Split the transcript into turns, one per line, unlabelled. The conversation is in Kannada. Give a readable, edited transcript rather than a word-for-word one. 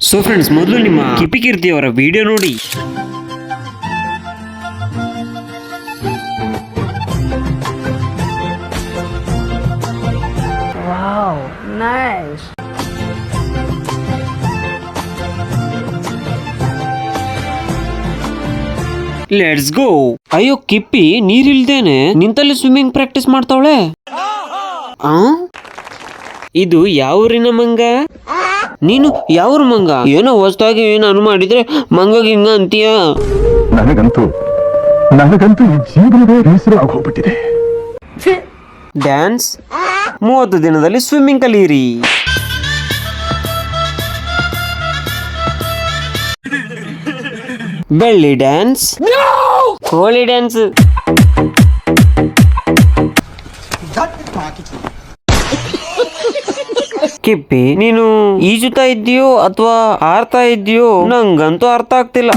ಸೊ ಫ್ರೆಂಡ್ಸ್, ಮೊದಲು ನಿಮ್ಮ ಕಿಪಿ ಕೀರ್ತಿ ಅವರ ವಿಡಿಯೋ ನೋಡಿ.
Wow, nice.
Let's go. ಅಯ್ಯೋ ಕಿಪ್ಪಿ, ನೀರಿಲ್ದೇನೆ ನಿಂತಲ್ಲಿ ಸ್ವಿಮ್ಮಿಂಗ್ ಪ್ರಾಕ್ಟೀಸ್ ಮಾಡ್ತಾವಳೆ. ಇದು ಯಾವೂರಿನ ಮಂಗ? ನೀನು ಯಾವ್ರ ಮಂಗ? ಏನೋ ಹೊಸದಾಗಿ ಏನು ಮಾಡಿದ್ರೆ ಮಂಗಗೆ ಹಿಂಗ ಅಂತೀಯ?
ನನಗಂತೂ ಈ ಜೀವನವೇ ಬೇಸರ ಆಗೋಗ್ಬಿಟ್ಟಿದೆ.
ಡ್ಯಾನ್ಸ್ 30 ದಿನದಲ್ಲಿ ಸ್ವಿಮ್ಮಿಂಗ್ ಕಲಿಯಿರಿ. ಬೆಳ್ಳಿ ಡ್ಯಾನ್ಸ್, ಕೋಳಿ ಡ್ಯಾನ್ಸ್. ಕಿಪ್ಪಿ, ನೀನು ಈಜುತ್ತಾ ಇದ್ದೀಯೋ ಅಥವಾ ಹಾರ್ತಾ ಇದ್ದೀಯೋ? ನಂಗಂತೂ ಅರ್ಥ ಆಗ್ತಿಲ್ಲ.